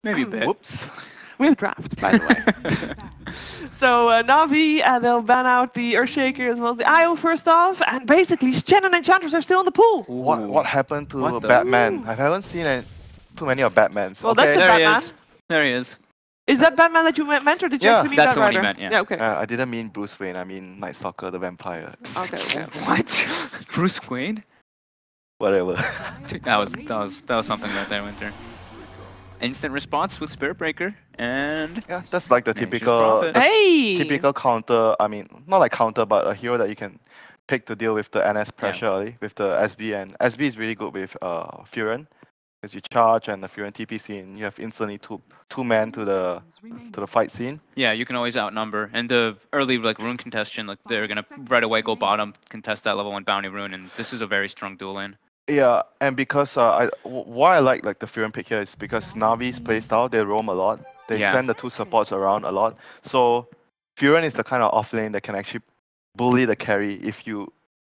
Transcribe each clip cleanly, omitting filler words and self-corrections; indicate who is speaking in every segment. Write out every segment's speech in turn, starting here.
Speaker 1: Maybe a bit.
Speaker 2: Whoops.
Speaker 3: We have draft, by the way. So Navi, they'll ban out the Earthshaker as well as the IO first off, and basically Shen and Enchantress are still in the pool.
Speaker 2: What happened to
Speaker 1: What the-
Speaker 2: Batman? I haven't seen too many of Batmans.
Speaker 3: Well,
Speaker 2: okay.
Speaker 3: that's a
Speaker 1: There he
Speaker 3: Batman.
Speaker 1: is. There he is.
Speaker 3: Is that Batman that you meant, or did you
Speaker 2: Yeah,
Speaker 3: actually mean
Speaker 1: that's
Speaker 3: Bat
Speaker 1: the one he
Speaker 3: Rider?
Speaker 1: meant, yeah.
Speaker 3: Yeah, okay.
Speaker 2: I didn't mean Bruce Wayne. I mean Night Stalker, the vampire.
Speaker 3: Okay, okay.
Speaker 1: What? Bruce Wayne?
Speaker 2: Whatever.
Speaker 1: That was something right there, Winter. Instant response with Spirit Breaker and
Speaker 2: Yeah, that's like the
Speaker 1: Nature's
Speaker 2: typical,
Speaker 1: Prophet.
Speaker 3: Hey!
Speaker 2: typical counter. I mean, not like counter, but a hero that you can pick to deal with the NS pressure early with the SB, and SB is really good with Furen, because you charge and the Furen TP scene, you have instantly two men to the fight scene.
Speaker 1: yeah, you can always outnumber. And the early like rune contestation, like they're gonna right away go bottom, contest that level 1 bounty rune, and this is a very strong dual lane.
Speaker 2: Yeah, and because why I like the Furen pick here is because Navi's playstyle, they roam a lot. They
Speaker 1: Yeah.
Speaker 2: send the two supports around a lot. So Furen is the kind of offlane that can actually bully the carry if you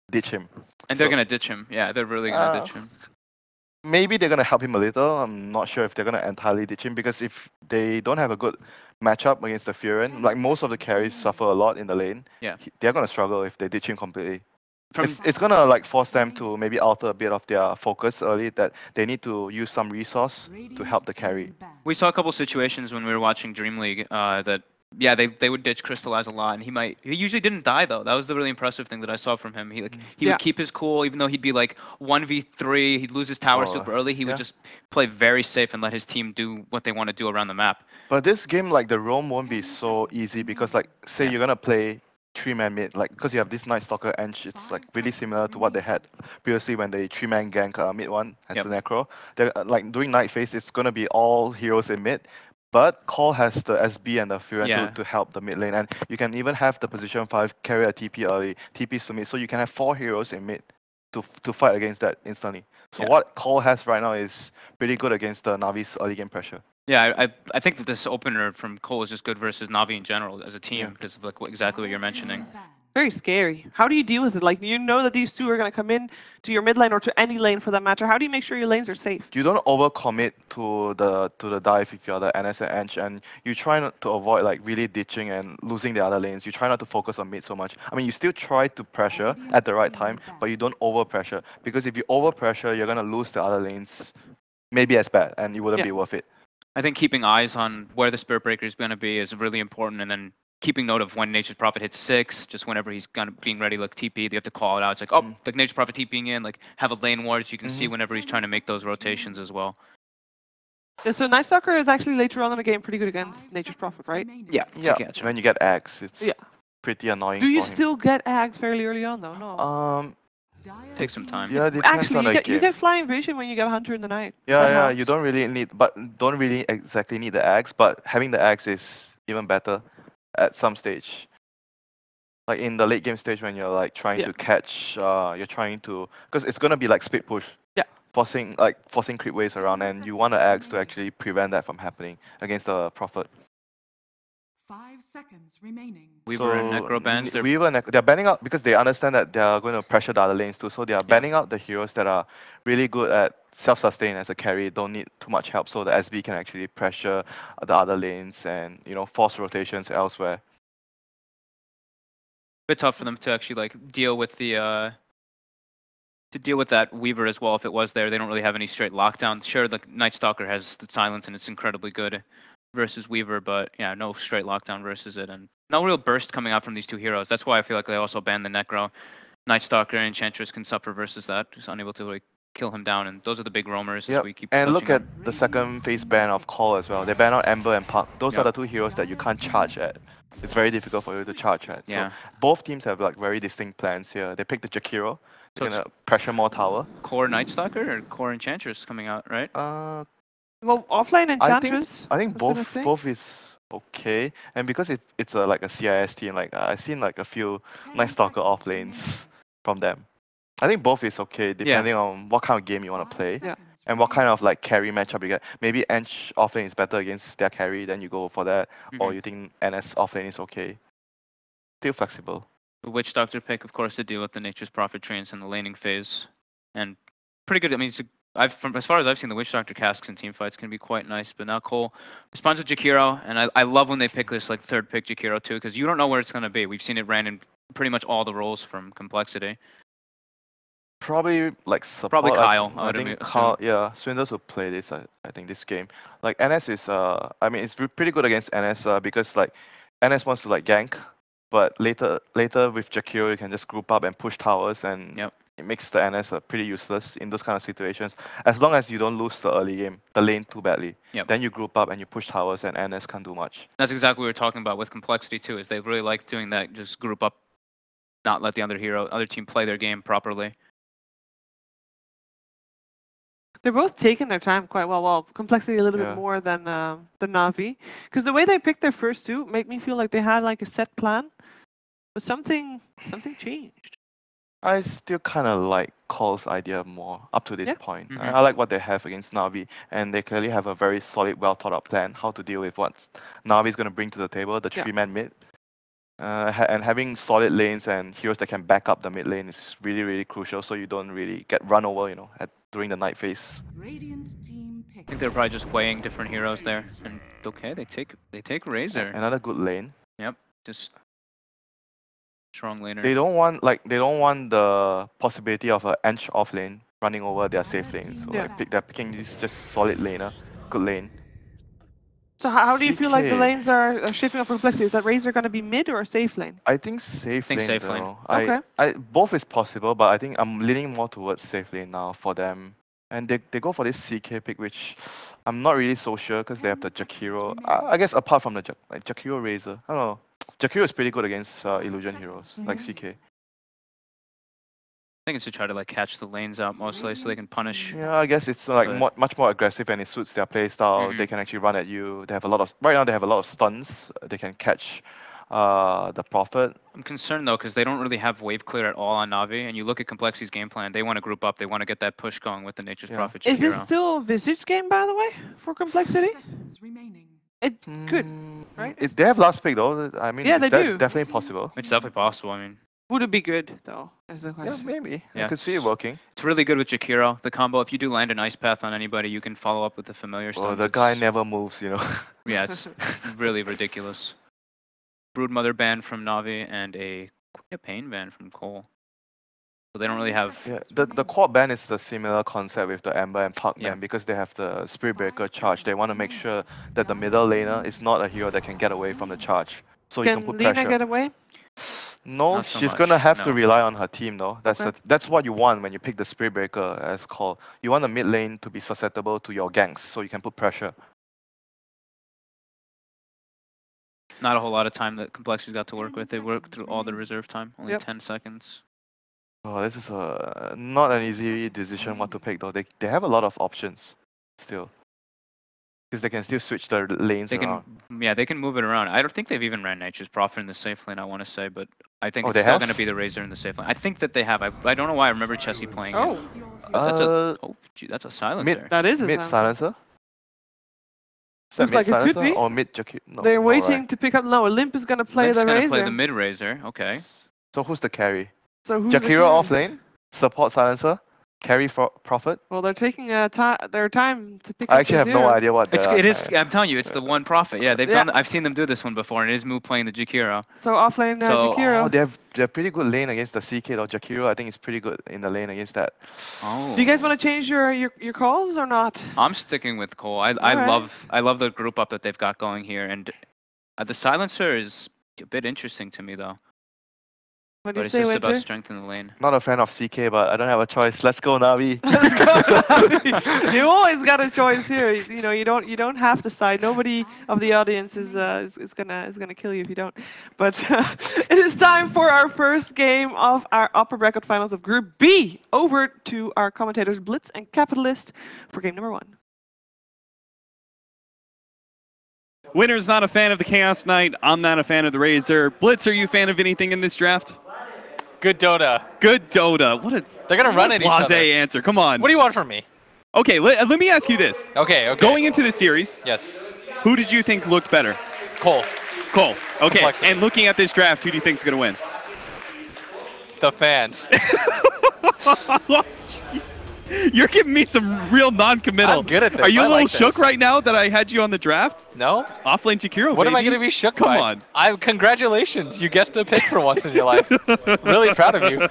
Speaker 2: ditch him.
Speaker 1: And they're
Speaker 2: So-
Speaker 1: gonna ditch him. Yeah, they're really gonna ditch him.
Speaker 2: Maybe they're gonna help him a little. I'm not sure if they're gonna entirely ditch him, because if they don't have a good matchup against the Furen, like most of the carries suffer a lot in the lane.
Speaker 1: Yeah.
Speaker 2: They're gonna struggle if they ditch him completely.
Speaker 1: From
Speaker 2: It's gonna like force them to maybe alter a bit of their focus early, that they need to use some resource to help the carry.
Speaker 1: we saw a couple situations when we were watching Dream League that yeah they would ditch Crystallize a lot, and he usually didn't die though. That was the really impressive thing that I saw from him. He
Speaker 3: Yeah.
Speaker 1: would keep his cool even though he'd be like 1v3, he'd lose his tower
Speaker 2: Oh,
Speaker 1: super early. He would
Speaker 2: yeah.
Speaker 1: just play very safe and let his team do what they want to do around the map.
Speaker 2: But this game, like the roam won't be so easy, because like say you're gonna play 3-man mid, like because you have this Night Stalker Ench, it's like really similar to what they had previously when they 3-man gank mid one as
Speaker 1: Yep.
Speaker 2: the Necro. They're like during night phase, it's gonna be all heroes in mid. But coL has the SB and the Furen
Speaker 1: Yeah.
Speaker 2: to help the mid lane, and you can even have the position 5 carry a TP early, TP to mid, so you can have 4 heroes in mid to fight against that instantly. So
Speaker 1: Yeah.
Speaker 2: what coL has right now is pretty good against the Navi's early game pressure.
Speaker 1: Yeah, I think that this opener from coL is just good versus Navi in general as a team
Speaker 2: Yeah.
Speaker 1: because of like exactly what you're mentioning.
Speaker 3: Very scary. How do you deal with it? Like, you know that these two are going to come in to your mid lane or to any lane for that matter. How do you make sure your lanes are safe?
Speaker 2: You don't overcommit to the dive if you're the NS and Ench, and you try not to avoid like really ditching and losing the other lanes. You try not to focus on mid so much. I mean, you still try to pressure at the right time, but you don't over pressure, because if you over pressure, you're gonna lose the other lanes maybe as bad, and it wouldn't
Speaker 3: Yeah.
Speaker 2: be worth it.
Speaker 1: I think keeping eyes on where the Spirit Breaker is going to be is really important, and then keeping note of when Nature's Prophet hits 6, just whenever he's kind of being ready, like TP, you have to call it out. It's like, oh, like Nature's Prophet TPing in, like have a lane ward so you can see whenever he's trying to make those rotations as well.
Speaker 3: Yeah, so Night Stalker is actually later on in the game pretty good against Nature's Prophet, right?
Speaker 1: Yeah,
Speaker 2: Yeah,
Speaker 1: catch him.
Speaker 2: when you get Axe, it's
Speaker 3: Yeah.
Speaker 2: pretty annoying.
Speaker 3: Do you
Speaker 2: for him.
Speaker 3: still get Ags fairly early on though? No.
Speaker 1: Take some time.
Speaker 2: Yeah, it depends
Speaker 3: Actually,
Speaker 2: on the
Speaker 3: you
Speaker 2: game.
Speaker 3: get Flying Vision when you get Hunter in the night.
Speaker 2: Yeah,
Speaker 3: That
Speaker 2: yeah,
Speaker 3: helps.
Speaker 2: you don't really exactly need the axe, but having the axe is even better at some stage. Like in the late game stage when you're like trying
Speaker 3: Yeah.
Speaker 2: to catch, you're trying to, because it's gonna be like split push.
Speaker 3: Yeah.
Speaker 2: Forcing creep waves around, and you want the axe to actually prevent that from happening against the Prophet.
Speaker 4: 5 seconds remaining.
Speaker 1: Weaver and Necro bans.
Speaker 2: They're banning out because they understand that they are going to pressure the other lanes too. So they are banning out the heroes that are really good at self-sustain as a carry, don't need too much help, so the SB can actually pressure the other lanes and force rotations elsewhere.
Speaker 1: Bit tough for them to actually like deal with the to deal with that Weaver as well. If it was there, they don't really have any straight lockdown. Sure, the Night Stalker has the silence and it's incredibly good versus Weaver, but yeah, no straight lockdown versus it, and no real burst coming out from these two heroes. That's why I feel like they also banned the Necro. Night Stalker and Enchantress can suffer versus that, just unable to like kill him down, and those are the big roamers as we keep
Speaker 2: and look
Speaker 1: touching
Speaker 2: at
Speaker 1: on.
Speaker 2: the second phase ban of coL as well. They ban out Ember and Puck. Those are the two heroes that you can't charge at. It's very difficult for you to charge at.
Speaker 1: Yeah.
Speaker 2: So both teams have like very distinct plans here. They picked the Jakiro.
Speaker 1: So
Speaker 2: They're gonna pressure more tower.
Speaker 1: Core Night Stalker or Core Enchantress coming out, right?
Speaker 3: Well, offline
Speaker 2: I
Speaker 3: Enchantress.
Speaker 2: think
Speaker 3: has been a
Speaker 2: both
Speaker 3: thing.
Speaker 2: both is okay, and because it's like a CIS team, like I've seen like a few Night Stalker off lanes from them. I think both is okay depending on what kind of game you want to play and what kind of like carry matchup you get. Maybe Ench offlane is better against their carry, then you go for that, or you think NS offlane is okay. Still flexible.
Speaker 1: The Witch Doctor pick, of course, to deal with the Nature's Prophet trains in the laning phase, and pretty good. I mean, it's a as far as I've seen, the Witch Doctor casks and team fights can be quite nice. But now coL responds with Jakiro, and I love when they pick this like third pick Jakiro too, because you don't know where it's gonna be. We've seen it ran in pretty much all the roles from Complexity.
Speaker 2: Probably like support.
Speaker 1: Probably Kyle.
Speaker 2: I think Kyle, yeah, Swindles will play this. I think this game. Like NS is I mean it's pretty good against NS because like NS wants to like gank, but later with Jakiro you can just group up and push towers, and it makes the NS pretty useless in those kind of situations. As long as you don't lose the early game, the lane too badly, then you group up and you push towers, and NS can't do much.
Speaker 1: That's exactly what we were talking about with Complexity too. Is they really like doing that, just group up, not let the other team play their game properly.
Speaker 3: They're both taking their time quite well. Well, Complexity a little bit more than Na'Vi, because the way they picked their first two made me feel like they had like a set plan, but something changed.
Speaker 2: I still kind of like coL's idea more up to this point. I like what they have against Na'Vi, and they clearly have a very solid, well thought out plan how to deal with what Na'Vi is going to bring to the table, the 3-man mid. And having solid lanes and heroes that can back up the mid lane is really, really crucial, so you don't really get run over, you know, during the night phase.
Speaker 1: I think they're probably just weighing different heroes there. And okay, they take Razor.
Speaker 2: Another good lane.
Speaker 1: Yep, just strong laner.
Speaker 2: They don't want the possibility of an Ench off lane running over their safe lane. So they're picking this just solid laner, good lane.
Speaker 3: So how do you feel like the lanes are shaping up for Complexity? Is that Razor going to be mid or a safe lane?
Speaker 2: I think safe lane.
Speaker 1: Safe lane.
Speaker 2: Okay. Both is possible, but I think I'm leaning more towards safe lane now for them. And they go for this CK pick, which I'm not really so sure because they have the Jakiro. I guess apart from the Jakiro Razor, I don't know. Jakiro is pretty good against illusion heroes like CK.
Speaker 1: I think it's to try to like catch the lanes out mostly so they can punish.
Speaker 2: Yeah, I guess it's like much more aggressive and it suits their play style. They can actually run at you. They have a lot of right now. They have a lot of stuns. They can catch the Prophet.
Speaker 1: I'm concerned though because they don't really have wave clear at all on Na'Vi. And you look at Complexity's game plan. They want to group up. They want to get that push going with the Nature's Prophet.
Speaker 3: Is this still a Visage game, by the way, for Complexity? It could, right?
Speaker 2: They have last pick though. I mean,
Speaker 3: they do.
Speaker 2: Definitely possible.
Speaker 1: It's definitely possible. I mean.
Speaker 3: Would it be good, though, is the question.
Speaker 2: Yeah, maybe. I could see it working.
Speaker 1: It's really good with Jakiro. The combo, if you do land an Ice Path on anybody, you can follow up with the familiar stuff.
Speaker 2: Oh, the guy never moves, you know.
Speaker 1: Yeah, it's really ridiculous. Broodmother ban from Na'Vi and a Pain ban from coL. So they don't really have...
Speaker 2: Yeah, the quad ban is the similar concept with the Ember and Park ban because they have the Spirit Breaker charge. They want to make sure that the middle laner is not a hero that can get away from the charge. So you can put pressure.
Speaker 3: Can Lina get away?
Speaker 2: No,
Speaker 1: so
Speaker 2: she's
Speaker 1: much.
Speaker 2: gonna have to rely on her team though. That's what you want when you pick the Spirit Breaker as coL. You want the mid lane to be susceptible to your ganks, so you can put pressure.
Speaker 1: Not a whole lot of time that Complexity's got to work with. They worked through all the reserve time, only 10 seconds.
Speaker 2: Oh, this is not an easy decision what to pick though. They have a lot of options still. Because they can still switch their lanes around.
Speaker 1: Yeah, they can move it around. I don't think they've even ran Nature's Prophet in the safe lane, I want to say, but I think it's still going to be the Razor in the safe lane. I think that they have. I don't know why I remember Chessie playing it. That's a silencer.
Speaker 3: That is a
Speaker 2: mid silencer.
Speaker 3: Looks like it could be.
Speaker 2: Or mid Jakiro? No,
Speaker 3: they're waiting to pick up. No, Olymp is going to play the Razor.
Speaker 1: Going to play the mid Razor. Okay.
Speaker 2: So who's the carry?
Speaker 3: So who's
Speaker 2: Jakiro off lane, support silencer, carry for Prophet.
Speaker 3: Well, they're taking their time to pick up.
Speaker 2: I actually have no idea what
Speaker 1: it is. I'm telling you, it's the one Prophet. Yeah, they've done. I've seen them do this one before, and it is Moo playing the Jakiro.
Speaker 3: So off lane Jakiro.
Speaker 2: Oh, they're pretty good lane against the CK or Jakiro. I think it's pretty good in the lane against that.
Speaker 1: Oh.
Speaker 3: Do you guys want to change your calls or not?
Speaker 1: I'm sticking with coL. I love the group up that they've got going here, and the silencer is a bit interesting to me though.
Speaker 3: What do you
Speaker 1: it's
Speaker 3: say,
Speaker 1: just
Speaker 3: Winter?
Speaker 1: about strength in the lane.
Speaker 2: Not a fan of CK, but I don't have a choice. Let's go, Na'Vi.
Speaker 3: Let's go, Na'Vi. You always got a choice here. You know, you don't have to side. Nobody of the audience is gonna kill you if you don't. But it is time for our first game of our upper bracket finals of Group B. Over to our commentators Blitz and Capitalist for game number 1.
Speaker 5: Winner's not a fan of the Chaos Knight. I'm not a fan of the Razor. Blitz, are you a fan of anything in this draft?
Speaker 6: Good Dota.
Speaker 5: Good Dota.
Speaker 6: They're going to run at each other.
Speaker 5: Blasé answer. Come on.
Speaker 6: What do you want from me?
Speaker 5: Okay, let me ask you this.
Speaker 6: Okay.
Speaker 5: Going into the series,
Speaker 6: yes.
Speaker 5: Who did you think looked better?
Speaker 6: coL.
Speaker 5: coL. Okay.
Speaker 6: Complexity.
Speaker 5: And looking at this draft, who do you think is going to win?
Speaker 6: The fans.
Speaker 5: You're giving me some real non-committal.
Speaker 6: I'm good at this.
Speaker 5: Are you
Speaker 6: I
Speaker 5: a little
Speaker 6: like
Speaker 5: shook
Speaker 6: this.
Speaker 5: right now that I had you on the draft?
Speaker 6: No.
Speaker 5: Offlane Jakiro,
Speaker 6: What am I
Speaker 5: baby.
Speaker 6: going to be shook
Speaker 5: Come
Speaker 6: by?
Speaker 5: on.
Speaker 6: Congratulations. You guessed a pick for once in your life. Really proud of you.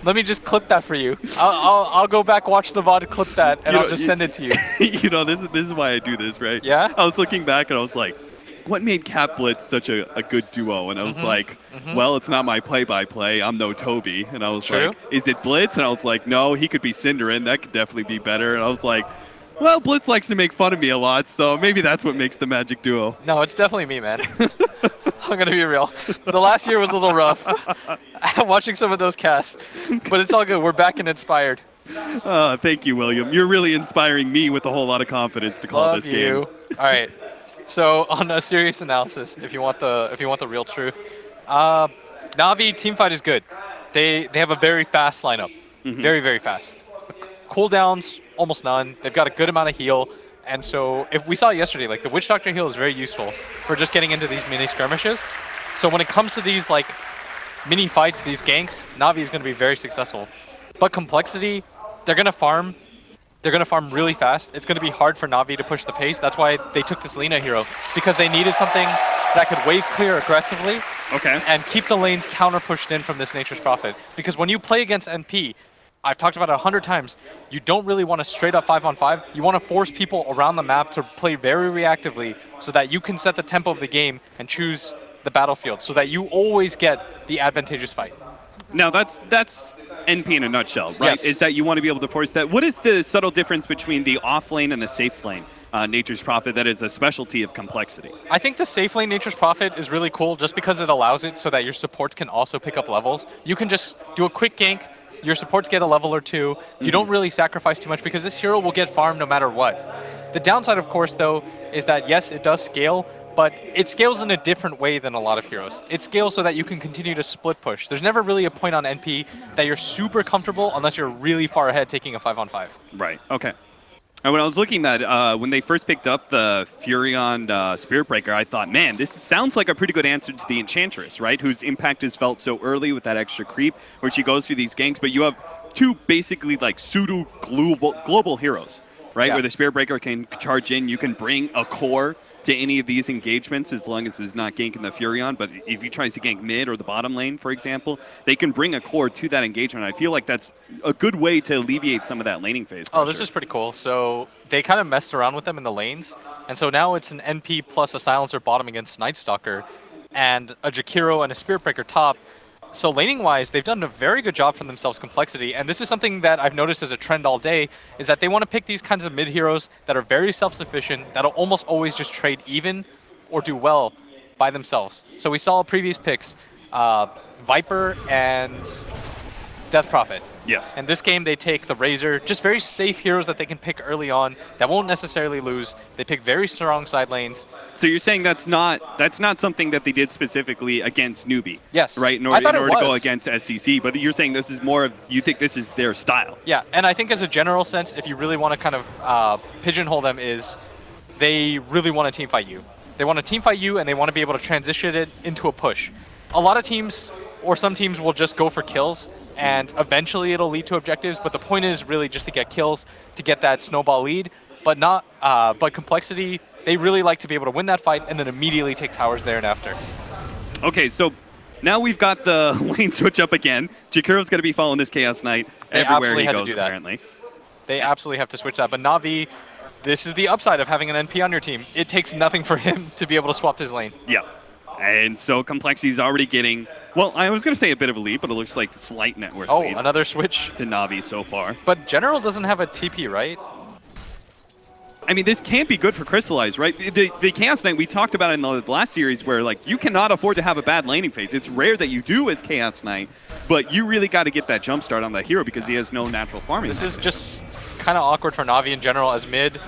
Speaker 6: Let me just clip that for you. I'll go back, watch the VOD, clip that, and I'll just send it to you.
Speaker 5: You know, this is why I do this, right?
Speaker 6: Yeah?
Speaker 5: I was looking back and I was like, what made Cap Blitz such a good duo? And I was like, well, it's not my play-by-play. I'm no Toby. And I was like, is it Blitz? And I was like, no, he could be Cinderin. That could definitely be better. And I was like, well, Blitz likes to make fun of me a lot, so maybe that's what makes the magic duo.
Speaker 6: No, it's definitely me, man. I'm going to be real. The last year was a little rough. Watching some of those casts. But it's all good. We're back and inspired.
Speaker 5: Thank you, William. You're really inspiring me with a whole lot of confidence to call this game.
Speaker 6: All right. So on a serious analysis, if you want the real truth, Na'Vi teamfight is good. They have a very fast lineup, very, very fast. Cooldowns almost none. They've got a good amount of heal, and so if we saw it yesterday, like the Witch Doctor heal is very useful for just getting into these mini skirmishes. So when it comes to these like mini fights, these ganks, Na'Vi is going to be very successful. But complexity, they're going to farm. They're going to farm really fast. It's going to be hard for Na'Vi to push the pace. That's why they took this Lina hero, because they needed something that could wave clear aggressively and keep the lanes counter-pushed in from this Nature's Prophet. Because when you play against NP, I've talked about it 100 times, you don't really want to straight up 5-on-5. You want to force people around the map to play very reactively so that you can set the tempo of the game and choose the battlefield so that you always get the advantageous fight.
Speaker 5: Now, that's NP in a nutshell, right?
Speaker 6: Yes.
Speaker 5: Is that you want to be able to force that. What is the subtle difference between the off lane and the safe lane? Nature's Prophet, that is a specialty of complexity.
Speaker 6: I think the safe lane Nature's Prophet is really cool just because it allows it so that your supports can also pick up levels. You can just do a quick gank, your supports get a level or two. You don't really sacrifice too much because this hero will get farmed no matter what. The downside, of course, though, is that yes, it does scale, but it scales in a different way than a lot of heroes. It scales so that you can continue to split push. There's never really a point on NP that you're super comfortable unless you're really far ahead taking a 5-on-5.
Speaker 5: Right, okay. And when I was looking at, when they first picked up the Furion Spirit Breaker, I thought, man, this sounds like a pretty good answer to the Enchantress, right? Whose impact is felt so early with that extra creep, where she goes through these ganks, but you have two basically like pseudo-global heroes, right?
Speaker 6: Yeah.
Speaker 5: Where the Spirit Breaker can charge in, you can bring a core to any of these engagements as long as it's not ganking the Furion, but if he tries to gank mid or the bottom lane, for example, they can bring a core to that engagement. I feel like that's a good way to alleviate some of that laning phase pressure.
Speaker 6: Oh, this is pretty cool. So they kind of messed around with them in the lanes, and so now it's an NP plus a Silencer bottom against Night Stalker, and a Jakiro and a Spirit Breaker top. So laning-wise, they've done a very good job for themselves complexity, and this is something that I've noticed as a trend all day, is that they want to pick these kinds of mid-heroes that are very self-sufficient, that'll almost always just trade even or do well by themselves. So we saw previous picks, Viper and Death Prophet.
Speaker 5: Yes.
Speaker 6: And this game, they take the Razor, just very safe heroes that they can pick early on that won't necessarily lose. They pick very strong side lanes.
Speaker 5: So you're saying that's not something that they did specifically against newbie?
Speaker 6: Yes.
Speaker 5: Right, in order to go against SCC, but you're saying this is more of, you think this is their style?
Speaker 6: Yeah, and I think as a general sense, if you really want to kind of pigeonhole them, is they really want to teamfight you. They want to teamfight you, and they want to be able to transition it into a push. A lot of teams, or some teams, will just go for kills, and eventually it'll lead to objectives, but the point is really just to get kills, to get that snowball lead, but not, but complexity, they really like to be able to win that fight and then immediately take towers there and after.
Speaker 5: Okay, so now we've got the lane switch up again. Jakiro's going to be following this Chaos Knight everywhere he goes, apparently.
Speaker 6: They absolutely have to switch that, but Na'Vi, this is the upside of having an NP on your team. It takes nothing for him to be able to swap his lane.
Speaker 5: Yeah, and so Complexity's already getting, well, I was going to say a bit of a lead, but it looks like slight net worth lead.
Speaker 6: Oh, another switch
Speaker 5: to Na'Vi so far.
Speaker 6: But General doesn't have a TP, right?
Speaker 5: I mean, this can't be good for Crystallize, right? The Chaos Knight, we talked about it in the last series where, like, you cannot afford to have a bad laning phase. It's rare that you do as Chaos Knight, but you really got to get that jump start on that hero because he has no natural farming.
Speaker 6: This is just kind of awkward for Na'Vi in general as mid.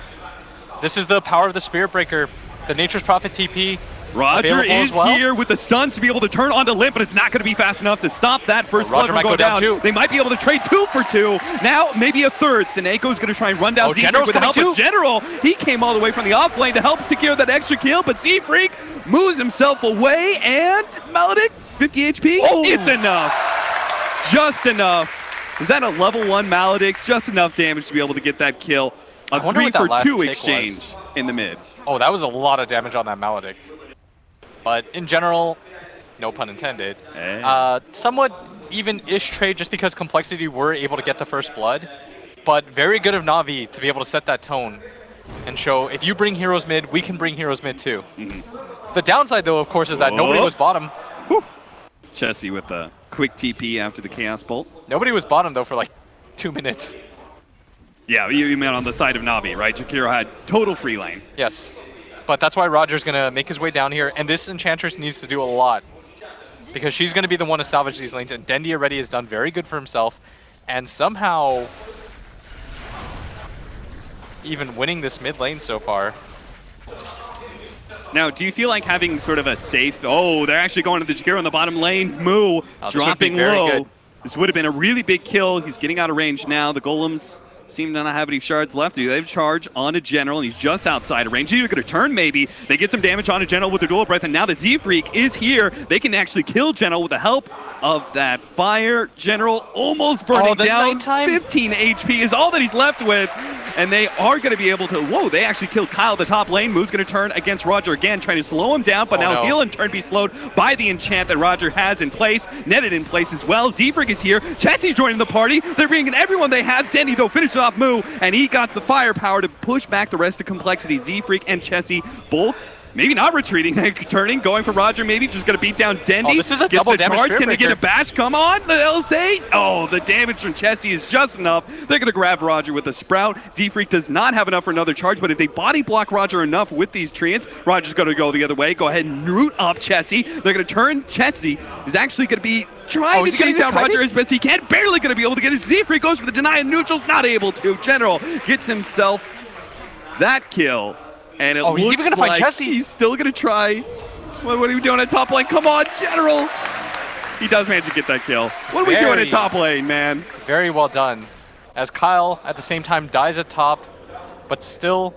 Speaker 6: This is the power of the Spirit Breaker. The Nature's Prophet TP.
Speaker 5: Roger is here with the stuns to be able to turn onto Limp, but it's not going to be fast enough to stop that first blood from going down. They might be able to trade 2 for 2. Now, maybe a third. Seneco's going to try and run down
Speaker 6: General's
Speaker 5: with the help of General. He came all the way from the off lane to help secure that extra kill, but Z-Freak moves himself away, and Melodic, 50 HP. Oh. It's enough. Just enough Is that a level 1 Maledict? Just enough damage to be able to get that kill. A 3-for-2 exchange in the mid.
Speaker 6: Oh, that was a lot of damage on that Maledict. But in general, no pun intended, somewhat even-ish trade just because Complexity were able to get the first blood. But very good of Na'Vi to be able to set that tone and show, if you bring heroes mid, we can bring heroes mid too. The downside, though, of course, is that nobody was bottom.
Speaker 5: Chessie with a quick TP after the Chaos Bolt.
Speaker 6: Nobody was bottom, though, for like 2 minutes.
Speaker 5: Yeah, you meant on the side of Na'Vi, right? Jakiro had total free lane.
Speaker 6: Yes. But that's why Roger's going to make his way down here, and this Enchantress needs to do a lot. Because she's going to be the one to salvage these lanes, and Dendi already has done very good for himself. And somehow, even winning this mid lane so far.
Speaker 5: Now, do you feel like having sort of a safe... Oh, they're actually going to the Jakiro in the bottom lane. Moo dropping low. Good. This would have been a really big kill. He's getting out of range now. The Golems seem to not have any shards left. They have charge on a General, and he's just outside of range. He's going to turn, maybe. They get some damage on a General with their dual breath, and now that Z-Freak is here, they can actually kill General with the help of that fire. General almost burning down.
Speaker 6: Nighttime.
Speaker 5: 15 HP is all that he's left with, and they are going to be able to... Whoa, they actually killed Kyle the top lane. Moo's going to turn against Roger again, trying to slow him down, but now he'll in turn be slowed by the enchant that Roger has in place, netted in place as well. Z-Freak is here. Chessie's joining the party. They're bringing everyone they have. Dendi, though, finishes off Moo, and he got the firepower to push back the rest of Complexity. Z-Freak and Chessie both maybe not retreating, they're turning, going for Roger, maybe just going to beat down Dendi.
Speaker 6: Oh, this is a double damage charge.
Speaker 5: Can they get a bash? Come on, the LSA. Oh, the damage from Chessie is just enough. They're going to grab Roger with a Sprout. Z-Freak does not have enough for another charge, but if they body block Roger enough with these treants, Roger's going to go the other way. Go ahead and root up Chessie. They're going to turn. Chessie is actually going to be trying to chase down Roger as best he can. Barely going to be able to get it. Z-Freak goes for the deny and neutrals, not able to. General gets himself that kill. And it looks
Speaker 6: he's even gonna fight
Speaker 5: like
Speaker 6: Chessie.
Speaker 5: He's still going to try. What are we doing at top lane? Come on, General. He does manage to get that kill. What are we doing at top lane, man?
Speaker 6: Very well done. As Kyle, at the same time, dies at top, but still...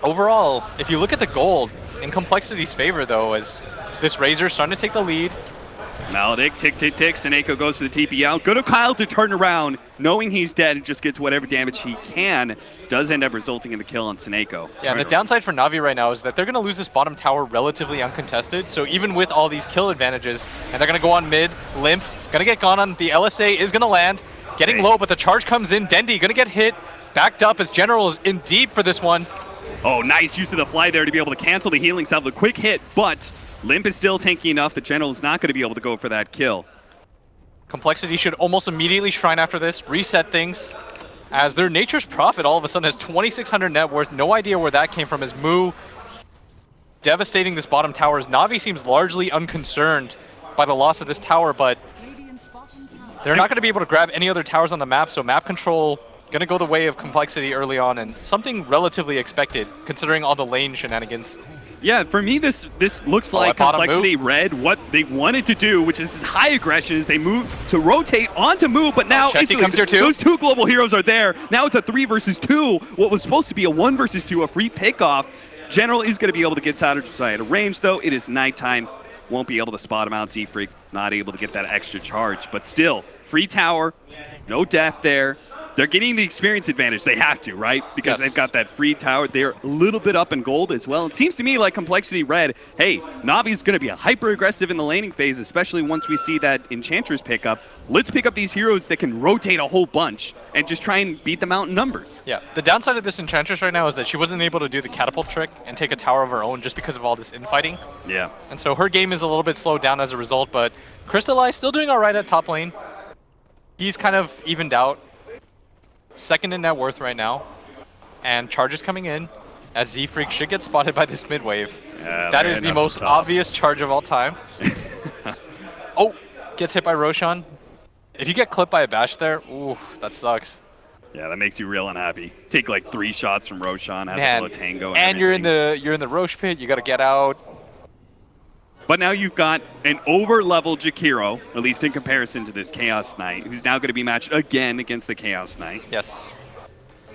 Speaker 6: Overall, if you look at the gold, in Complexity's favor, though, as this Razor's starting to take the lead.
Speaker 5: Maledict, tick, tick, tick. Seneko goes for the TP out. Good of Kyle to turn around, knowing he's dead and just gets whatever damage he can. Does end up resulting in the kill on Seneko.
Speaker 6: Yeah, and the downside for Na'Vi right now is that they're going to lose this bottom tower relatively uncontested. So even with all these kill advantages, and they're going to go on mid, Limp, going to get gone on, the LSA is going to land, getting low, but the charge comes in. Dendi going to get hit, backed up as General is in deep for this one.
Speaker 5: Oh, nice use of the fly there to be able to cancel the healing salve, the quick hit, but Limp is still tanky enough. The General is not going to be able to go for that kill.
Speaker 6: Complexity should almost immediately shrine after this, reset things, as their Nature's Prophet all of a sudden has 2,600 net worth. No idea where that came from, as Moo devastating this bottom tower. As Na'Vi seems largely unconcerned by the loss of this tower, but they're not going to be able to grab any other towers on the map, so map control going to go the way of Complexity early on, and something relatively expected considering all the lane shenanigans.
Speaker 5: Yeah, for me, this looks like Complexity read what they wanted to do, which is high aggression as they move to rotate onto Moo, but now
Speaker 6: Chessie comes here too.
Speaker 5: Those two global heroes are there. Now it's a 3 versus 2. What was supposed to be a 1 versus 2, a free pickoff. General is going to be able to get out of range, though. It is nighttime. Won't be able to spot him out. Z-Freak not able to get that extra charge, but still, free tower, no death there. They're getting the experience advantage. They have to, right? Because they've got that free tower. They're a little bit up in gold as well. It seems to me like Complexity read, hey, Na'Vi's going to be a hyper-aggressive in the laning phase, especially once we see that Enchantress pick up. Let's pick up these heroes that can rotate a whole bunch and just try and beat them out in numbers. Yeah,
Speaker 6: the downside of this Enchantress right now is that she wasn't able to do the catapult trick and take a tower of her own just because of all this infighting.
Speaker 5: Yeah.
Speaker 6: And so her game is a little bit slowed down as a result, but Crystallize still doing all right at top lane. He's kind of evened out. Second in net worth right now, and charges coming in as Z-Freak should get spotted by this mid wave.
Speaker 5: Yeah,
Speaker 6: that is the most obvious charge of all time. Oh, gets hit by Roshan. If you get clipped by a bash there, ooh, that sucks.
Speaker 5: Yeah, that makes you real unhappy. Take like 3 shots from Roshan, have a little tango,
Speaker 6: and you're in the Roche pit. You got to get out.
Speaker 5: But now you've got an over-leveled Jakiro, at least in comparison to this Chaos Knight, who's now going to be matched again against the Chaos Knight.
Speaker 6: Yes.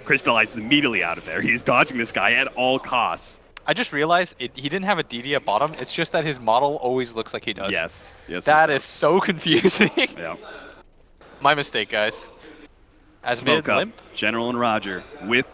Speaker 5: Crystallizes immediately out of there. He's dodging this guy at all costs.
Speaker 6: I just realized he didn't have a DD at bottom. It's just that his model always looks like he does.
Speaker 5: Yes. Yes.
Speaker 6: That is so confusing.
Speaker 5: Yeah.
Speaker 6: My mistake, guys. As
Speaker 5: Smoke
Speaker 6: mid
Speaker 5: up.
Speaker 6: limp,
Speaker 5: General and Roger with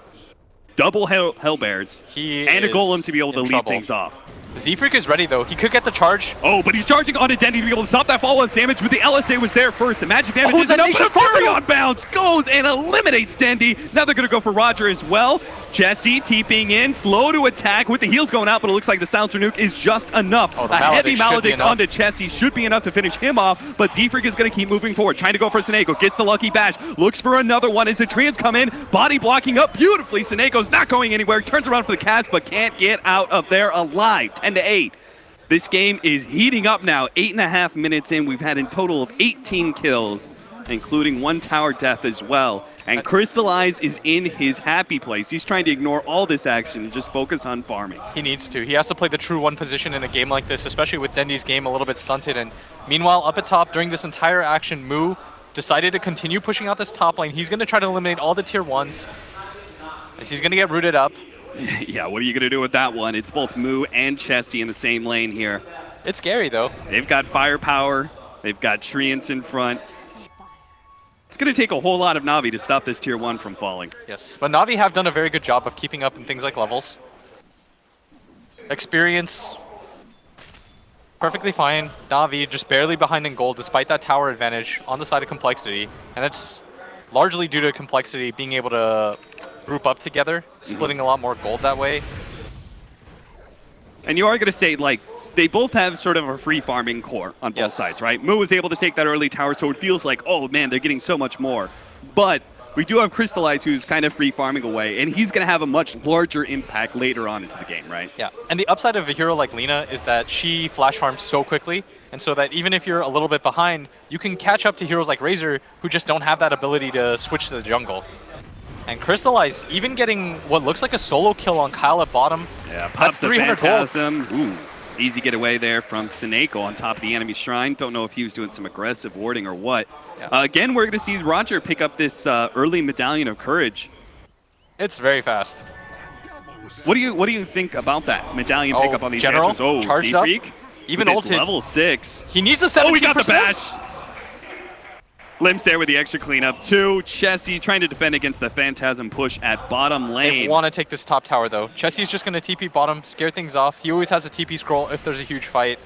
Speaker 5: double Hellbears and a Golem to be able to lead things off.
Speaker 6: Z-Freak is ready though. He could get the charge.
Speaker 5: Oh, but he's charging onto Dendy to be able to stop that follow-up damage, but the LSA was there first. The magic damage isn't up, but a Fury on bounce goes and eliminates Dendy. Now they're going to go for Roger as well. Jesse TPing in, slow to attack with the heals going out, but it looks like the Silencer Nuke is just enough.
Speaker 6: Oh,
Speaker 5: a heavy Maledict onto Jesse should be enough to finish him off, but Z-Freak is going to keep moving forward, trying to go for Seneko, gets the lucky bash, looks for another one as the Treants come in, body blocking up beautifully. Seneko's not going anywhere, turns around for the cast, but can't get out of there alive. 10-8. This game is heating up now. 8.5 minutes in, we've had a total of 18 kills, including 1 tower death as well. And Crystallize is in his happy place. He's trying to ignore all this action and just focus on farming.
Speaker 6: He needs to. He has to play the true 1 position in a game like this, especially with Dendy's game a little bit stunted. And meanwhile, up at top, during this entire action, Moo decided to continue pushing out this top lane. He's going to try to eliminate all the tier 1s. As he's going to get rooted up.
Speaker 5: Yeah, what are you going to do with that one? It's both Moo and Chessie in the same lane here.
Speaker 6: It's scary, though.
Speaker 5: They've got firepower. They've got Treants in front. It's going to take a whole lot of Na'Vi to stop this tier 1 from falling.
Speaker 6: Yes, but Na'Vi have done a very good job of keeping up in things like levels. Experience, perfectly fine. Na'Vi just barely behind in gold despite that tower advantage on the side of Complexity. And it's largely due to Complexity being able to group up together, splitting a lot more gold that way.
Speaker 5: And you are going to say, like, they both have sort of a free farming core on both sides, right? Moo was able to take that early tower, so it feels like, oh man, they're getting so much more. But we do have Crystallize, who's kind of free farming away, and he's going to have a much larger impact later on into the game, right?
Speaker 6: Yeah, and the upside of a hero like Lina is that she flash farms so quickly, and so that even if you're a little bit behind, you can catch up to heroes like Razor, who just don't have that ability to switch to the jungle. And Crystallize even getting what looks like a solo kill on Kyle at bottom.
Speaker 5: Yeah, pops the
Speaker 6: 300
Speaker 5: Phantasm. Ooh. Easy getaway there from Seneko on top of the enemy shrine. Don't know if he was doing some aggressive warding or what. Yeah. Again, we're going to see Roger pick up this early Medallion of Courage.
Speaker 6: It's very fast.
Speaker 5: What do you think about that Medallion pickup on these
Speaker 6: General,
Speaker 5: characters? Oh,
Speaker 6: charged up,
Speaker 5: Z-Freak.
Speaker 6: even ulted.
Speaker 5: Level 6.
Speaker 6: He needs a 17%.
Speaker 5: Oh, he got the bash. Limbs there with the extra cleanup. 2. Chessie trying to defend against the Phantasm push at bottom lane.
Speaker 6: They want to take this top tower, though. Chessie's just going to TP bottom, scare things off. He always has a TP scroll if there's a huge fight.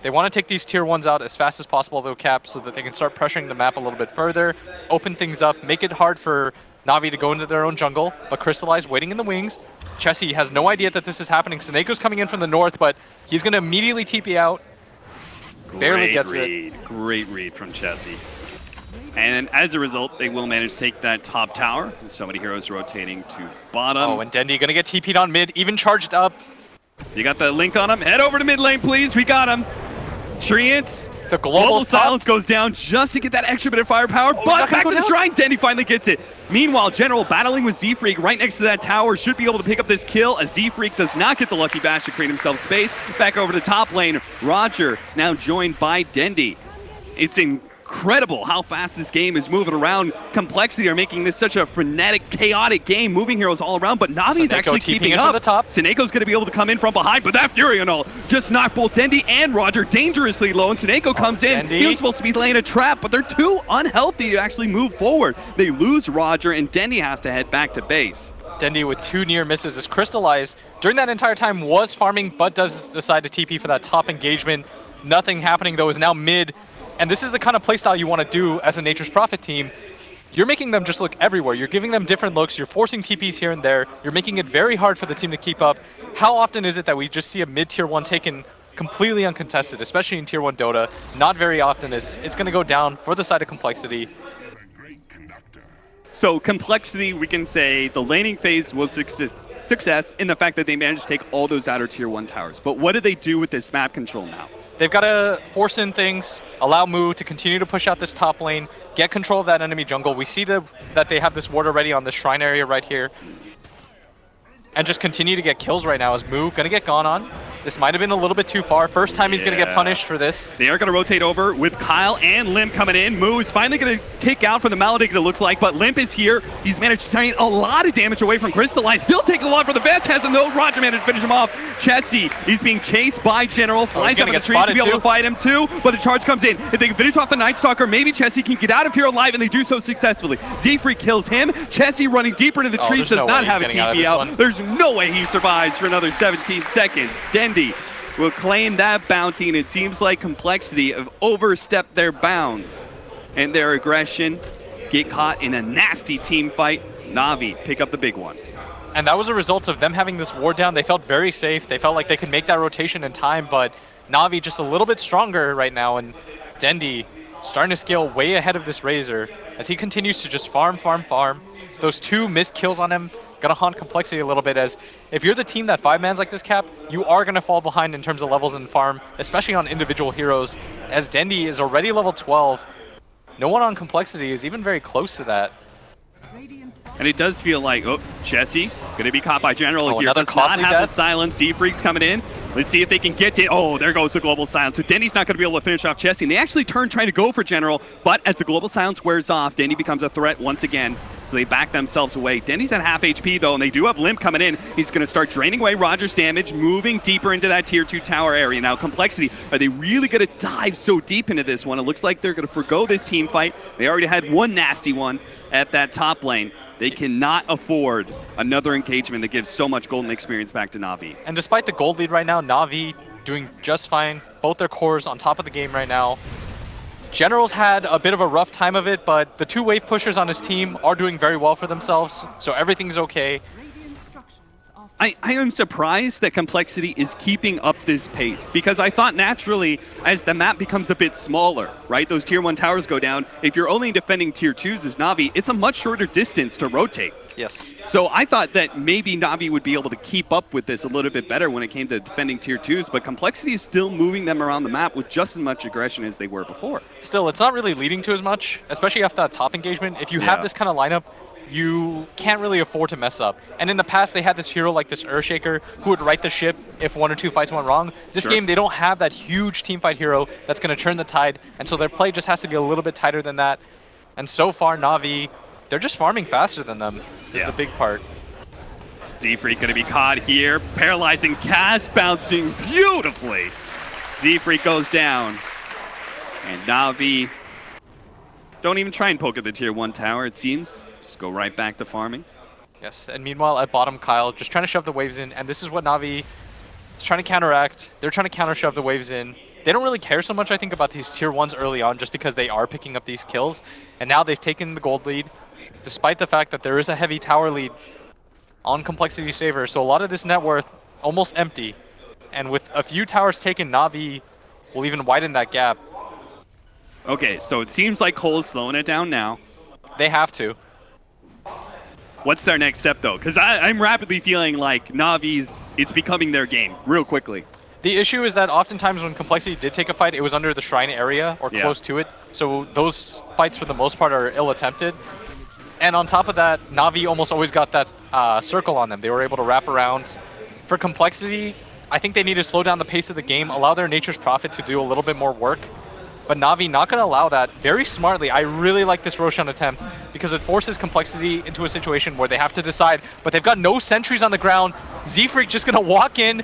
Speaker 6: They want to take these tier 1s out as fast as possible, though, Cap, so that they can start pressuring the map a little bit further, open things up, make it hard for Na'Vi to go into their own jungle, but Crystallize waiting in the wings. Chessie has no idea that this is happening. Seneko's coming in from the north, but he's going to immediately TP out. Barely gets it.
Speaker 5: Great read from Chessie. And as a result, they will manage to take that top tower. So many heroes rotating to bottom.
Speaker 6: Oh, and Dendy going to get TP'd on mid, even charged up.
Speaker 5: You got the link on him. Head over to mid lane, please. We got him. Treants.
Speaker 6: The global
Speaker 5: silence goes down just to get that extra bit of firepower, but back to the shrine. Dendy finally gets it. Meanwhile, General battling with Z-Freak right next to that tower should be able to pick up this kill as Z-Freak does not get the lucky bash to create himself space. Back over to the top lane. Roger is now joined by Dendy. It's incredible how fast this game is moving around. Complexity are making this such a frenetic, chaotic game, moving heroes all around, but Navi's actually keeping up.
Speaker 6: The top.
Speaker 5: Seneko's going to be able to come in from behind, but that Fury and all just knocked both Dendy and Roger dangerously low, and Seneko comes in.
Speaker 6: Dendy.
Speaker 5: He was supposed to be laying a trap, but they're too unhealthy to actually move forward. They lose Roger, and Dendy has to head back to base.
Speaker 6: Dendy with 2 near misses as Crystallize, during that entire time, was farming, but does decide to TP for that top engagement. Nothing happening, though, is now mid. And this is the kind of playstyle you want to do as a Nature's Prophet team. You're making them just look everywhere. You're giving them different looks. You're forcing TPs here and there. You're making it very hard for the team to keep up. How often is it that we just see a mid-tier 1 taken completely uncontested, especially in tier 1 Dota? Not very often. It's going to go down for the side of Complexity.
Speaker 5: So Complexity, we can say the laning phase was success in the fact that they managed to take all those outer tier 1 towers. But what do they do with this map control now?
Speaker 6: They've got to force in things, allow Moo to continue to push out this top lane, get control of that enemy jungle. We see that they have this ward already on the shrine area right here. And just continue to get kills right now as Moo going to get gone on. This might have been a little bit too far. First time he's going to get punished for this.
Speaker 5: They are going to rotate over with Kyle and Limp coming in. Moo is finally going to take out from the Maledict, it looks like, but Limp is here. He's managed to take a lot of damage away from Crystalline. Still takes a lot for the Phantasm, though. Roger managed to finish him off. Chessie, he's being chased by General. Flies up in the trees to be able to fight him too, but the charge comes in. If they can finish off the Night Stalker, maybe Chessie can get out of here alive, and they do so successfully. Z-Freak kills him. Chessie running deeper into the trees does not have a TP out. There's no way he survives for another 17 seconds. Dendi will claim that bounty, and it seems like Complexity have overstepped their bounds and their aggression, get caught in a nasty team fight. Na'Vi pick up the big one.
Speaker 6: And that was a result of them having this ward down. They felt very safe. They felt like they could make that rotation in time, but Na'Vi just a little bit stronger right now, and Dendi starting to scale way ahead of this Razor as he continues to just farm. Those 2 missed kills on him gonna haunt Complexity a little bit, as if you're the team that 5-mans like this, Cap, you are gonna fall behind in terms of levels and farm, especially on individual heroes, as Dendi is already level 12. No one on Complexity is even very close to that.
Speaker 5: And it does feel like, oh, Chessie gonna be caught by General here.
Speaker 6: Another
Speaker 5: Does not have
Speaker 6: death.
Speaker 5: the silence. Z-Freak's coming in. Let's see if they can get it. Oh, there goes the Global Silence. So Dendi's not going to be able to finish off Chessie. And they actually turn trying to go for General, but as the Global Silence wears off, Dendi becomes a threat once again. So they back themselves away. Dendi's at half HP though, and they do have Limp coming in. He's going to start draining away Roger's damage, moving deeper into that tier 2 tower area. Now Complexity, are they really going to dive so deep into this one? It looks like they're going to forgo this team fight. They already had one nasty one at that top lane. They cannot afford another engagement that gives so much golden experience back to Na'Vi.
Speaker 6: And despite the gold lead right now, Na'Vi doing just fine. Both their cores on top of the game right now. General's had a bit of a rough time of it, but the 2 wave pushers on his team are doing very well for themselves, so everything's okay.
Speaker 5: I am surprised that Complexity is keeping up this pace, because I thought naturally, as the map becomes a bit smaller, right, those tier 1 towers go down, if you're only defending tier 2s as Na'Vi, it's a much shorter distance to rotate.
Speaker 6: Yes.
Speaker 5: So I thought that maybe Na'Vi would be able to keep up with this a little bit better when it came to defending tier 2s, but Complexity is still moving them around the map with just as much aggression as they were before.
Speaker 6: Still, it's not really leading to as much, especially after that top engagement. If you have this kind of lineup, you can't really afford to mess up. And in the past, they had this hero like this Earthshaker who would right the ship if 1 or 2 fights went wrong. This game, they don't have that huge teamfight hero that's going to turn the tide, and so their play just has to be a little bit tighter than that. And so far, Na'Vi, they're just farming faster than them, is the big part.
Speaker 5: Z-Freak going to be caught here. Paralyzing cast, bouncing beautifully. Z-Freak goes down. And Na'Vi don't even try and poke at the tier 1 tower, it seems. Just go right back to farming.
Speaker 6: Yes, and meanwhile at bottom, Kyle just trying to shove the waves in, and this is what Na'Vi is trying to counteract. They're trying to counter shove the waves in. They don't really care so much, I think, about these tier 1s early on, just because they are picking up these kills. And now they've taken the gold lead, despite the fact that there is a heavy tower lead on Complexity Saver. So a lot of this net worth almost empty. And with a few towers taken, Na'Vi will even widen that gap.
Speaker 5: Okay, so it seems like coL is slowing it down now.
Speaker 6: They have to.
Speaker 5: What's their next step, though? Because I'm rapidly feeling like Na'Vi's, it's becoming their game real quickly.
Speaker 6: The issue is that oftentimes when Complexity did take a fight, it was under the shrine area or close to it. So those fights, for the most part, are ill-attempted. And on top of that, Na'Vi almost always got that circle on them. They were able to wrap around. For Complexity, I think they need to slow down the pace of the game, allow their Nature's Prophet to do a little bit more work. But Na'Vi not going to allow that very smartly. I really like this Roshan attempt because it forces Complexity into a situation where they have to decide, but they've got no sentries on the ground. Z-Freak just going to walk in.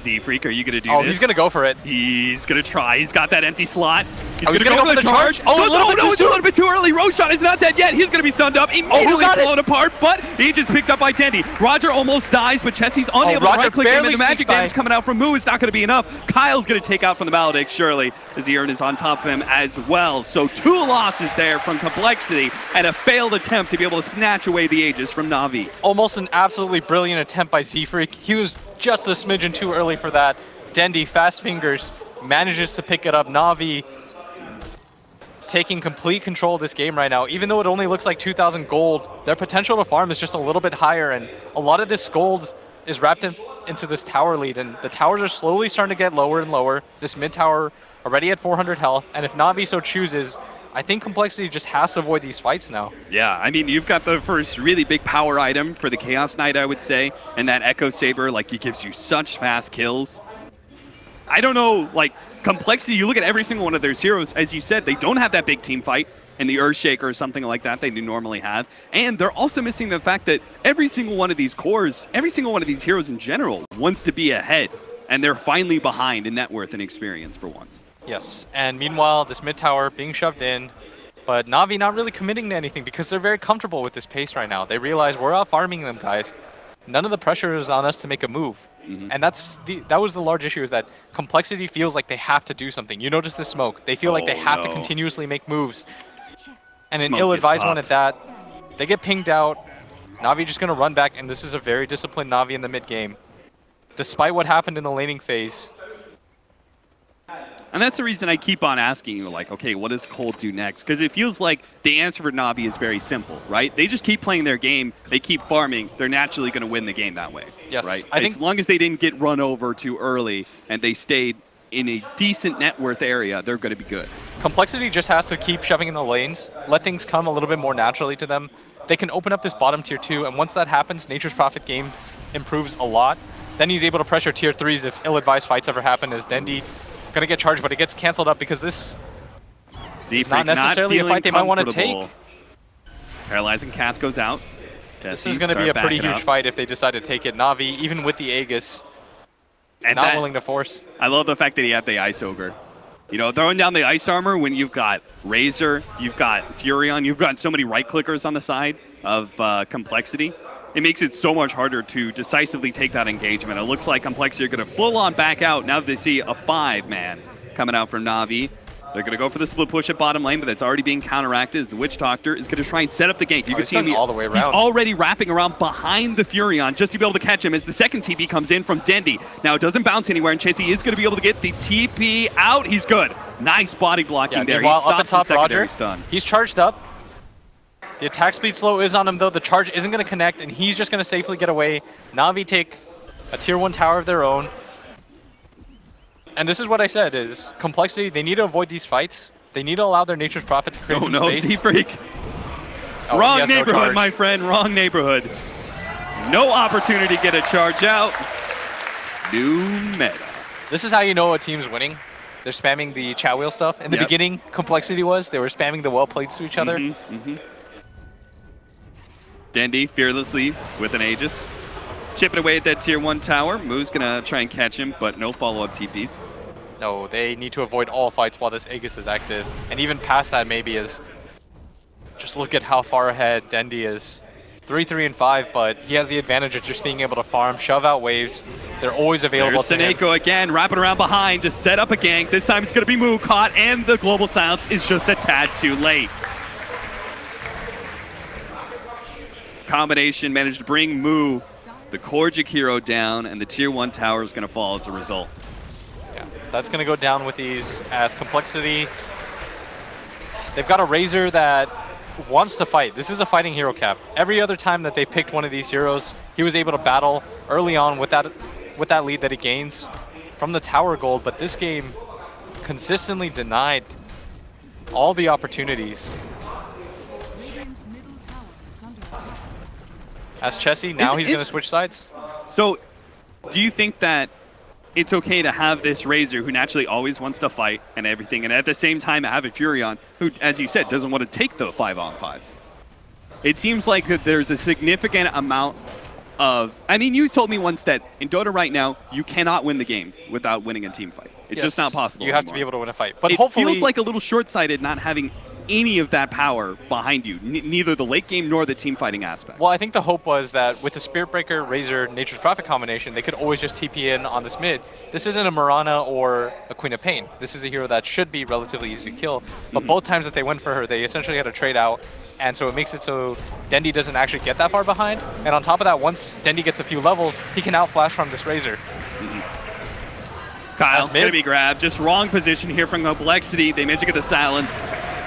Speaker 5: Z-Freak, are you going to do
Speaker 6: this?
Speaker 5: Oh,
Speaker 6: he's going to go for it.
Speaker 5: He's going to try. He's got that empty slot. He's
Speaker 6: going to go for the charge.
Speaker 5: Oh, it's a little bit too early. Roshan is not dead yet. He's going to be stunned up. Immediately blown apart, but he just picked up by Dendi. Roger almost dies, but Chessie's unable to right-click him, and the magic damage coming out from Moo is not going to be enough. Kyle's going to take out from the Maledict, surely, as Aaron is on top of him as well. So 2 losses there from Complexity, and a failed attempt to be able to snatch away the Aegis from Na'Vi.
Speaker 6: Almost an absolutely brilliant attempt by Z-Freak. He was just a smidgen too early for that. Dendi, fast fingers, manages to pick it up. Na'Vi taking complete control of this game right now. Even though it only looks like 2,000 gold, their potential to farm is just a little bit higher, and a lot of this gold is wrapped into this tower lead, and the towers are slowly starting to get lower and lower. This mid tower already at 400 health, and if Na'Vi so chooses, I think Complexity just has to avoid these fights now.
Speaker 5: Yeah, I mean, you've got the first really big power item for the Chaos Knight, I would say, and that Echo Saber, like, it gives you such fast kills. I don't know, like, Complexity, you look at every single one of their heroes, as you said, they don't have that big team fight in the Earthshaker or something like that they do normally have. And they're also missing the fact that every single one of these cores, every single one of these heroes in general wants to be ahead. And they're finally behind in net worth and experience for once.
Speaker 6: Yes, and meanwhile, this mid tower being shoved in, but Na'Vi not really committing to anything because they're very comfortable with this pace right now. They realize we're out farming them, guys. None of the pressure is on us to make a move. And that was the large issue, is that Complexity feels like they have to do something. You notice the smoke. They feel like they have to continuously make moves. And an ill-advised one at that. They get pinged out. Na'Vi just going to run back, and this is a very disciplined Na'Vi in the mid-game. Despite what happened in the laning phase.
Speaker 5: And that's the reason I keep on asking you, like, okay, what does coL do next? Because it feels like the answer for Na'Vi is very simple, right? They just keep playing their game, they keep farming, they're naturally going to win the game that way.
Speaker 6: Yes,
Speaker 5: right?
Speaker 6: I think
Speaker 5: as long as they didn't get run over too early and they stayed in a decent net worth area, they're going to be good.
Speaker 6: Complexity just has to keep shoving in the lanes, let things come a little bit more naturally to them. They can open up this bottom tier 2, and once that happens, Nature's Prophet game improves a lot. Then he's able to pressure tier 3s if ill-advised fights ever happen, as Dendi gonna get charged, but it gets canceled up because this is not necessarily a fight they might want to take.
Speaker 5: Paralyzing cast goes out.
Speaker 6: This is gonna be a pretty huge fight if they decide to take it. Na'Vi, even with the Aegis, and not willing to force.
Speaker 5: I love the fact that he had the Ice Ogre. You know, throwing down the Ice Armor when you've got Razor, you've got Furion, you've got so many right-clickers on the side of Complexity. It makes it so much harder to decisively take that engagement. It looks like Complexity are going to full on back out now that they see a 5-man coming out from Na'Vi. They're going to go for the split push at bottom lane, but that's already being counteracted as the Witch Doctor is going to try and set up the gank. You can see him
Speaker 6: all the way around.
Speaker 5: He's already wrapping around behind the Furion just to be able to catch him as the second TP comes in from Dendi. Now it doesn't bounce anywhere, and Chasey is going to be able to get the TP out. He's good. Nice body blocking there. He stops
Speaker 6: up the top,
Speaker 5: the secondary
Speaker 6: Roger,
Speaker 5: stun.
Speaker 6: He's charged up. The attack speed slow is on him, though. The charge isn't going to connect, and he's just going to safely get away. Na'Vi take a tier 1 tower of their own. And this is what I said, is Complexity, they need to avoid these fights. They need to allow their Nature's Prophet to create some space.
Speaker 5: Z-Freak. Wrong neighborhood, my friend. Wrong neighborhood. No opportunity to get a charge out. New meta.
Speaker 6: This is how you know a team's winning. They're spamming the chat wheel stuff. In the beginning, Complexity was. They were spamming the well plates to each other.
Speaker 5: Dendi fearlessly with an Aegis. Chipping away at that tier 1 tower. Moo's going to try and catch him, but no follow-up TPs.
Speaker 6: No, they need to avoid all fights while this Aegis is active. And even past that maybe is... Just look at how far ahead Dendi is. 3, 3, and 5, but he has the advantage of just being able to farm, shove out waves. They're always available to him.
Speaker 5: Seneko again, wrapping around behind to set up a gank. This time it's going to be Moo caught, and the global silence is just a tad too late. Combination managed to bring Moo, the Korgic hero, down, and the tier 1 tower is going to fall as a result.
Speaker 6: Yeah, that's going to go down with these as Complexity. They've got a Razor that wants to fight. This is a fighting hero cap. Every other time that they picked one of these heroes, he was able to battle early on with that lead that he gains from the tower gold, but this game consistently denied all the opportunities. As Chessie, now he's going to switch sides.
Speaker 5: So, do you think that it's okay to have this Razor who naturally always wants to fight and everything, and at the same time have a Furion who, as you said, doesn't want to take the 5-on-5s? It seems like that there's a significant amount of... I mean, you told me once that in Dota right now, you cannot win the game without winning a team fight. It's just not possible
Speaker 6: You have to be able to win a fight. But hopefully...
Speaker 5: It feels like a little short-sighted not having any of that power behind you, neither the late game nor the team fighting aspect.
Speaker 6: Well, I think the hope was that with the Spirit Breaker, Razor, Nature's Prophet combination, they could always just TP in on this mid. This isn't a Mirana or a Queen of Pain. This is a hero that should be relatively easy to kill. But both times that they went for her, they essentially had to trade out. And so it makes it so Dendi doesn't actually get that far behind. And on top of that, once Dendi gets a few levels, he can outflash from this Razor.
Speaker 5: Kyle, gonna be grabbed. Just wrong position here from Complexity. They managed to get the silence.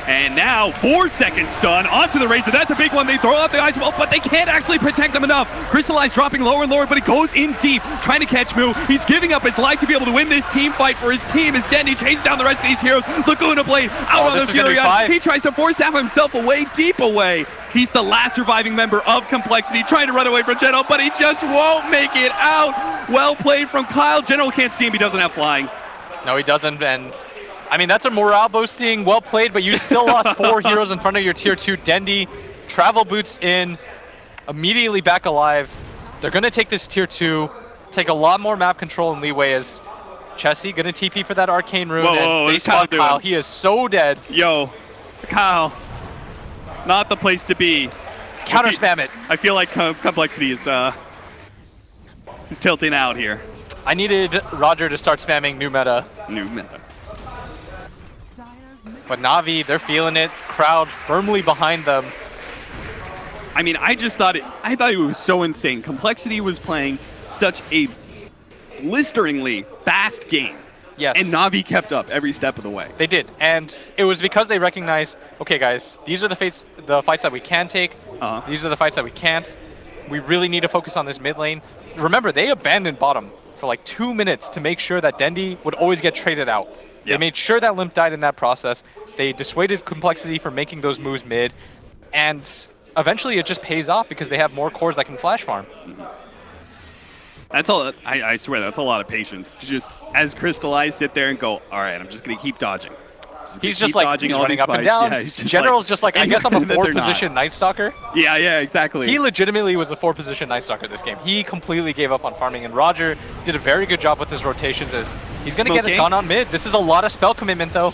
Speaker 5: And now 4-second stun onto the Razor. That's a big one. They throw out the ice ball, but they can't actually protect him enough. Crystallize dropping lower and lower, but he goes in deep, trying to catch Moo. He's giving up his life to be able to win this team fight for his team as Dendy chases down the rest of these heroes. Laguna Blade out on the Furion. He tries to force staff himself away, deep away. He's the last surviving member of Complexity, trying to run away from General, but he just won't make it out. Well played from coL. General can't see him. He doesn't have flying.
Speaker 6: No, he doesn't, and I mean, that's a morale boosting, well played, but you still lost 4 heroes in front of your tier 2. Dendy, travel boots in, immediately back alive. They're going to take this tier 2, take a lot more map control and leeway as Chessie going to TP for that arcane rune, and they spot coL. He is so dead.
Speaker 5: Yo, coL, not the place to be.
Speaker 6: Counter spam it.
Speaker 5: I feel like Complexity is tilting out here.
Speaker 6: I needed Roger to start spamming new meta.
Speaker 5: New meta.
Speaker 6: But Na'Vi, they're feeling it. Crowd firmly behind them.
Speaker 5: I mean, I thought it was so insane. Complexity was playing such a blisteringly fast game.
Speaker 6: Yes.
Speaker 5: And Na'Vi kept up every step of the way.
Speaker 6: They did. And it was because they recognized, okay guys, these are the fights that we can take. These are the fights that we can't. We really need to focus on this mid lane. Remember, they abandoned bottom for like 2 minutes to make sure that Dendy would always get traded out. They made sure that Limp died in that process. They dissuaded Complexity from making those moves mid. And eventually it just pays off because they have more cores that can flash farm.
Speaker 5: That's all. I swear, that's a lot of patience. To just, as Crystallize, sit there and go, all right, I'm just going to keep dodging.
Speaker 6: He's just like, he's running up and down. Yeah, General's just like, I guess I'm a 4-position Night Stalker.
Speaker 5: Yeah, exactly.
Speaker 6: He legitimately was a 4-position Night Stalker this game. He completely gave up on farming, and Roger did a very good job with his rotations as he's going to get it done on mid. This is a lot of spell commitment, though.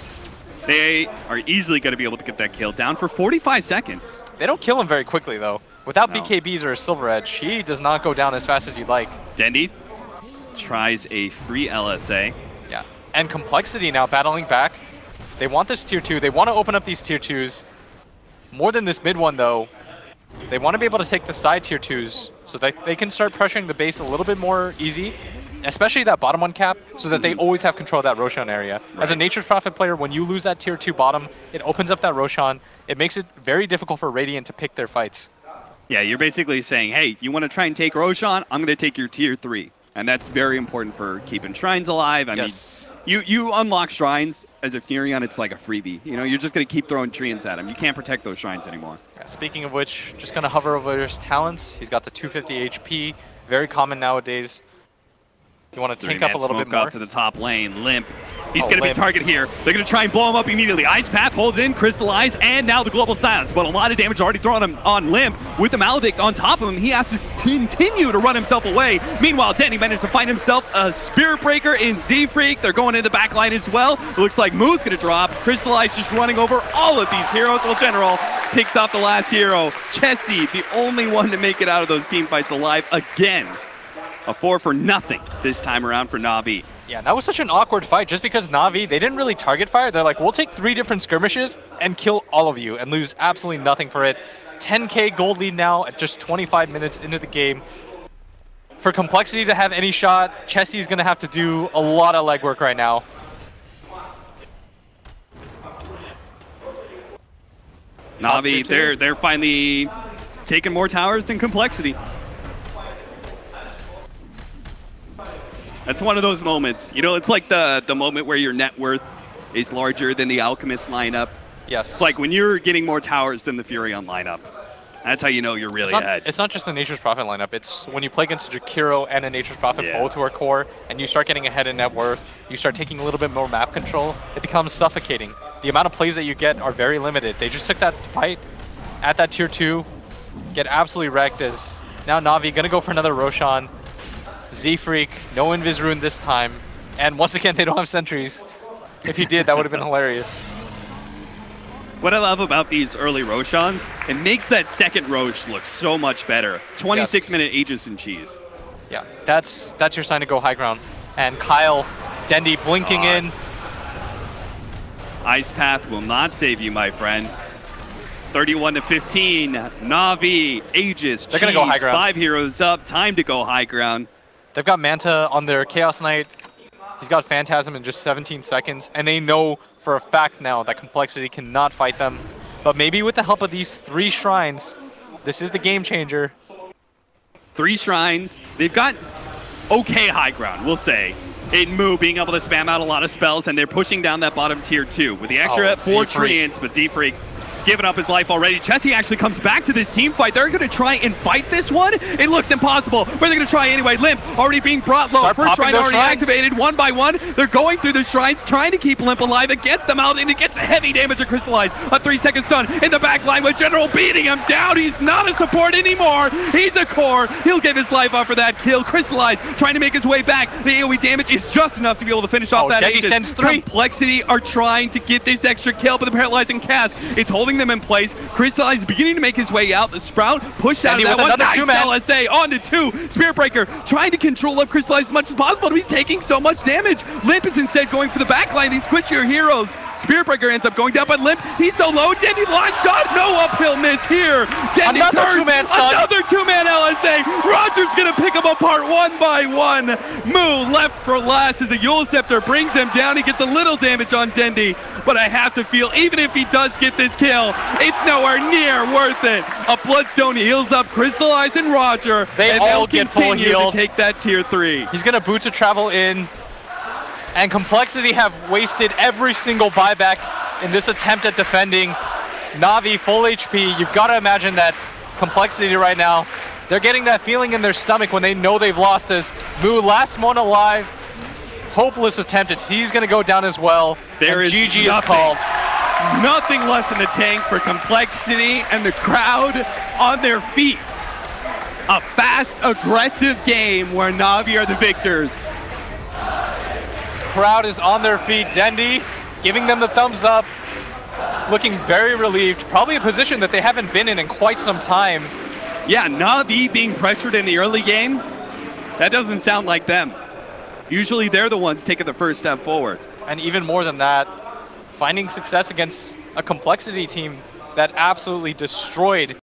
Speaker 5: They are easily going to be able to get that kill down for 45 seconds.
Speaker 6: They don't kill him very quickly, though. Without BKBs or a Silver Edge, he does not go down as fast as you'd like.
Speaker 5: Dendy tries a free LSA.
Speaker 6: Yeah, and Complexity now battling back. They want this tier 2. They want to open up these tier 2s. More than this mid one, though. They want to be able to take the side tier 2s so that they can start pressuring the base a little bit more easy, especially that bottom one cap, so that they always have control of that Roshan area. Right. As a Nature's Prophet player, when you lose that tier 2 bottom, it opens up that Roshan. It makes it very difficult for Radiant to pick their fights.
Speaker 5: Yeah, you're basically saying, hey, you want to try and take Roshan? I'm going to take your tier 3. And that's very important for keeping shrines alive. I mean, you unlock shrines as a Furion, it's like a freebie. You know, you're just going to keep throwing treants at him. You can't protect those shrines anymore.
Speaker 6: Yeah, speaking of which, just going to hover over his talents. He's got the 250 HP, very common nowadays. You want to tank up a little bit more.
Speaker 5: Out to the top lane, Limp. He's going to be target here. They're going to try and blow him up immediately. Ice Path holds in, Crystallize, and now the Global Silence. But a lot of damage already thrown on Limp. With the Maledict on top of him, he has to continue to run himself away. Meanwhile, Denny managed to find himself a Spirit Breaker in Z-Freak. They're going into the back line as well. It looks like Moo's going to drop. Crystallize just running over all of these heroes. Well, General picks off the last hero. Chessie, the only one to make it out of those team fights alive again. A 4-for-0 this time around for Na'Vi.
Speaker 6: Yeah, that was such an awkward fight just because Na'Vi, they didn't really target fire. They're like, we'll take 3 different skirmishes and kill all of you and lose absolutely nothing for it. 10k gold lead now at just 25 minutes into the game. For Complexity to have any shot, Chessie's going to have to do a lot of legwork right now.
Speaker 5: Na'Vi, they're finally taking more towers than Complexity. That's one of those moments. You know, it's like the moment where your net worth is larger than the Alchemist lineup.
Speaker 6: Yes.
Speaker 5: It's like when you're getting more towers than the Furion lineup. That's how you know you're really ahead.
Speaker 6: It's not just the Nature's Prophet lineup. It's when you play against a Jakiro and a Nature's Prophet, both who are core, and you start getting ahead in net worth, you start taking a little bit more map control, it becomes suffocating. The amount of plays that you get are very limited. They just took that fight at that tier 2, get absolutely wrecked as now Na'Vi going to go for another Roshan. Z-Freak, no Invis Rune this time. And once again, they don't have sentries. If you did, that would have been hilarious.
Speaker 5: What I love about these early Roshans, it makes that second Rosh look so much better. 26-minute Aegis and Cheese.
Speaker 6: Yeah, that's your sign to go high ground. And coL, Dendy blinking in.
Speaker 5: Ice Path will not save you, my friend. 31-15, Na'Vi, Aegis,
Speaker 6: They're gonna go high ground.
Speaker 5: 5 heroes up, time to go high ground.
Speaker 6: They've got Manta on their Chaos Knight. He's got Phantasm in just 17 seconds, and they know for a fact now that Complexity cannot fight them. But maybe with the help of these 3 shrines, this is the game changer.
Speaker 5: 3 shrines. They've got okay high ground, we'll say. In Mu being able to spam out a lot of spells, and they're pushing down that bottom tier 2 with the extra 4 treants, but Z-Freak giving up his life already. Chessie actually comes back to this team fight. They're going to try and fight this one. It looks impossible, but they're going to try anyway. Limp already being brought low. First shrine already activated, 1 by 1. They're going through the shrines, trying to keep Limp alive. It gets them out, and it gets heavy damage to Crystallize. A 3-second stun in the back line with General beating him down. He's not a support anymore. He's a core. He'll give his life up for that kill. Crystallize trying to make his way back. The AoE damage is just enough to be able to finish off that Aegis.
Speaker 6: Sends 3.
Speaker 5: Complexity are trying to get this extra kill, but the paralyzing cast, it's holding them in place. Crystallize is beginning to make his way out. The Sprout pushed out of that one. Nice LSA onto 2. Spirit Breaker trying to control up Crystallize as much as possible, but he's taking so much damage. Limp is instead going for the backline. These squishier heroes. Spirit Breaker ends up going down, but Limp, he's so low. Dendy, last shot, no uphill miss here. Dendy
Speaker 6: another
Speaker 5: turns,
Speaker 6: 2-man stun.
Speaker 5: Another 2-man LSA. Roger's gonna pick him apart 1 by 1. Mu left for last as a Yule Scepter brings him down. He gets a little damage on Dendy, but I have to feel, even if he does get this kill, it's nowhere near worth it. A Bloodstone heals up Crystallize and Roger,
Speaker 6: they
Speaker 5: and
Speaker 6: all
Speaker 5: they'll
Speaker 6: get full
Speaker 5: continue
Speaker 6: healed
Speaker 5: to take that tier 3.
Speaker 6: He's gonna boot to travel in. And Complexity have wasted every single buyback in this attempt at defending. Na'Vi full HP. You've got to imagine that Complexity right now, they're getting that feeling in their stomach when they know they've lost as Mu, last one alive. Hopeless attempt. He's going to go down as well.
Speaker 5: There is
Speaker 6: GG
Speaker 5: nothing,
Speaker 6: is called.
Speaker 5: Nothing left in the tank for Complexity and the crowd on their feet. A fast, aggressive game where Na'Vi are the victors.
Speaker 6: Crowd is on their feet. Dendy giving them the thumbs up, looking very relieved. Probably a position that they haven't been in quite some time.
Speaker 5: Yeah, Na'Vi being pressured in the early game, that doesn't sound like them. Usually they're the ones taking the first step forward.
Speaker 6: And even more than that, finding success against a Complexity team that absolutely destroyed